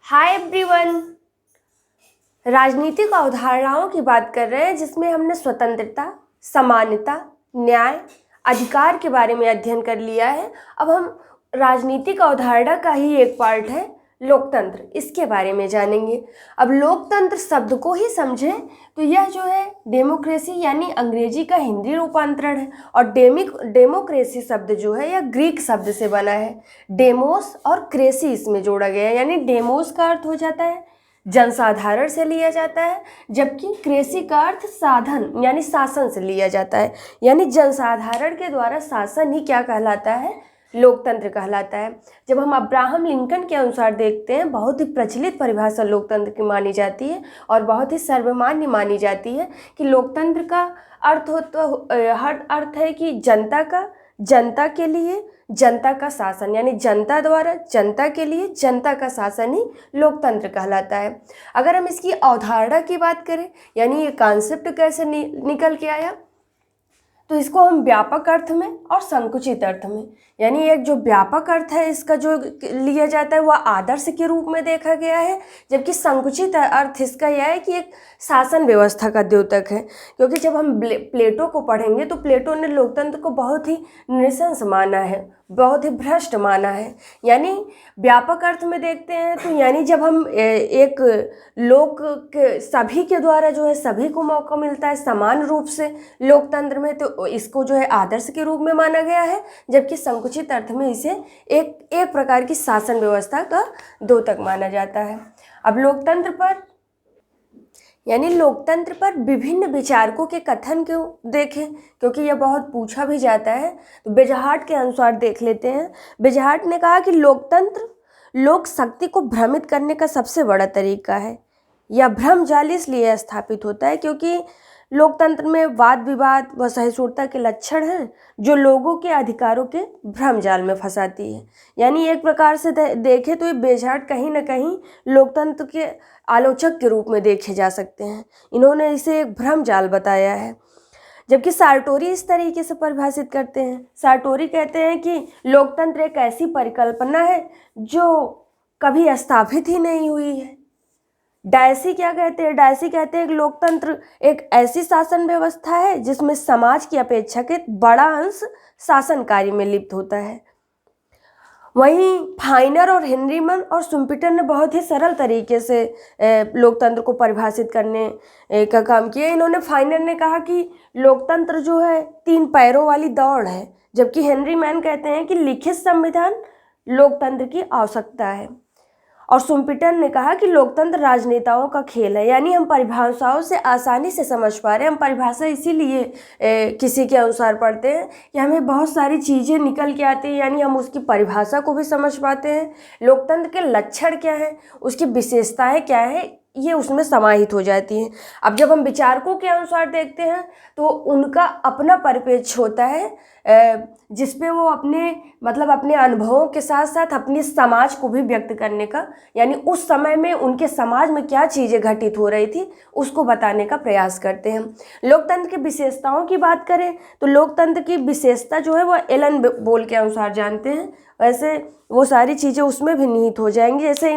Hi everyone. राजनीतिक अवधारणाओं की बात कर रहे हैं जिसमें हमने स्वतंत्रता, समानता, न्याय, अधिकार के बारे में अध्ययन कर लिया है। अब हम राजनीतिक अवधारणा का ही एक पार्ट है लोकतंत्र, इसके बारे में जानेंगे। अब लोकतंत्र शब्द को ही समझें तो यह जो है डेमोक्रेसी यानी अंग्रेजी का हिंदी रूपांतरण है। और डेमोक्रेसी शब्द जो है यह ग्रीक शब्द से बना है। डेमोस और क्रेसी इसमें जोड़ा गया है, यानी डेमोस का अर्थ हो जाता है जनसाधारण से लिया जाता है, जबकि क्रेसी का अर्थ साधन यानी शासन से लिया जाता है। यानी जनसाधारण के द्वारा शासन ही क्या कहलाता है? लोकतंत्र कहलाता है। जब हम अब्राहम लिंकन के अनुसार देखते हैं, बहुत ही प्रचलित परिभाषा लोकतंत्र की मानी जाती है और बहुत ही सर्वमान्य मानी जाती है कि लोकतंत्र का अर्थ है कि जनता के लिए जनता का शासन, यानी जनता द्वारा जनता के लिए जनता का शासन ही लोकतंत्र कहलाता है। अगर हम इसकी अवधारणा की बात करें, यानी ये कॉन्सेप्ट कैसे निकल के आया, तो इसको हम व्यापक अर्थ में और संकुचित अर्थ में, यानी एक जो व्यापक अर्थ है इसका जो लिया जाता है वह आदर्श के रूप में देखा गया है, जबकि संकुचित अर्थ इसका यह है कि एक शासन व्यवस्था का द्योतक है। क्योंकि जब हम प्लेटो को पढ़ेंगे तो प्लेटो ने लोकतंत्र को बहुत ही नृशंस माना है, बहुत ही भ्रष्ट माना है। यानी व्यापक अर्थ में देखते हैं तो यानी जब हम एक लोक के सभी के द्वारा जो है सभी को मौका मिलता है समान रूप से लोकतंत्र में, तो इसको जो है आदर्श के रूप में माना गया है। जबकि संकुचित अर्थ में इसे एक प्रकार की शासन व्यवस्था का द्योतक माना जाता है। अब लोकतंत्र पर विभिन्न विचारकों के कथन क्यों देखें, क्योंकि यह बहुत पूछा भी जाता है। तो बेजहाट के अनुसार देख लेते हैं। बेजहाट ने कहा कि लोकतंत्र लोक शक्ति को भ्रमित करने का सबसे बड़ा तरीका है। यह भ्रम जाल इसलिए स्थापित होता है क्योंकि लोकतंत्र में वाद विवाद व सहिष्णुता के लक्षण हैं जो लोगों के अधिकारों के भ्रम जाल में फंसाती है। यानी एक प्रकार से देखें तो ये बेजहाट कहीं ना कहीं लोकतंत्र के आलोचक के रूप में देखे जा सकते हैं। इन्होंने इसे एक भ्रम जाल बताया है। जबकि सार्टोरी इस तरीके से परिभाषित करते हैं। सार्टोरी कहते हैं कि लोकतंत्र एक ऐसी परिकल्पना है जो कभी स्थापित ही नहीं हुई है। डायसी क्या कहते हैं? डायसी कहते हैं कि लोकतंत्र एक ऐसी शासन व्यवस्था है जिसमें समाज की अपेक्षाकृत बड़ा अंश शासन कार्य में लिप्त होता है। वहीं फाइनर और हेनरीमन और शुम्पेटर ने बहुत ही सरल तरीके से लोकतंत्र को परिभाषित करने का काम किया। इन्होंने फाइनर ने कहा कि लोकतंत्र जो है 3 पैरों वाली दौड़ है, जबकि हेनरी मैन कहते हैं कि लिखित संविधान लोकतंत्र की आवश्यकता है। और शुम्पेटर ने कहा कि लोकतंत्र राजनेताओं का खेल है। यानी हम परिभाषाओं से आसानी से समझ पा रहे हैं। हम परिभाषा इसीलिए किसी के अनुसार पढ़ते हैं कि हमें बहुत सारी चीज़ें निकल के आती हैं, यानी हम उसकी परिभाषा को भी समझ पाते हैं। लोकतंत्र के लक्षण क्या हैं, उसकी विशेषताएं क्या हैं, ये उसमें समाहित हो जाती हैं। अब जब हम विचारकों के अनुसार देखते हैं तो उनका अपना परिप्रेक्ष्य होता है जिसपे वो अपने अनुभवों के साथ साथ अपने समाज को भी व्यक्त करने का, यानी उस समय में उनके समाज में क्या चीज़ें घटित हो रही थी उसको बताने का प्रयास करते हैं। लोकतंत्र की विशेषताओं की बात करें तो लोकतंत्र की विशेषता जो है वो एलन बोल के अनुसार जानते हैं, वैसे वो सारी चीज़ें उसमें भी निहित हो जाएंगी। जैसे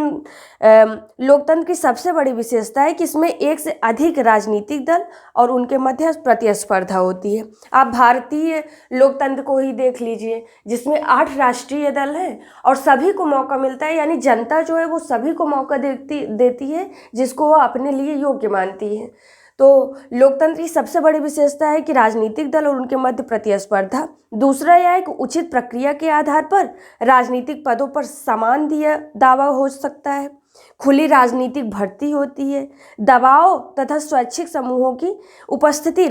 लोकतंत्र की सबसे बड़ी विशेषता है कि इसमें एक से अधिक राजनीतिक दल और उनके मध्य प्रतिस्पर्धा होती है। आप भारतीय लोकतंत्र को ही देख लीजिए, जिसमें 8 राष्ट्रीय दल हैं और सभी को मौका मिलता है, यानी जनता जो है वो सभी को मौका देती है जिसको वो अपने लिए योग्य मानती है। तो लोकतंत्र की सबसे बड़ी विशेषता है कि राजनीतिक दल और उनके मध्य प्रतिस्पर्धा। दूसरा यह है कि उचित प्रक्रिया के आधार पर राजनीतिक पदों पर समान दावा हो सकता है। खुली राजनीतिक भर्ती होती है। दबाव तथा स्वैच्छिक समूहों की उपस्थिति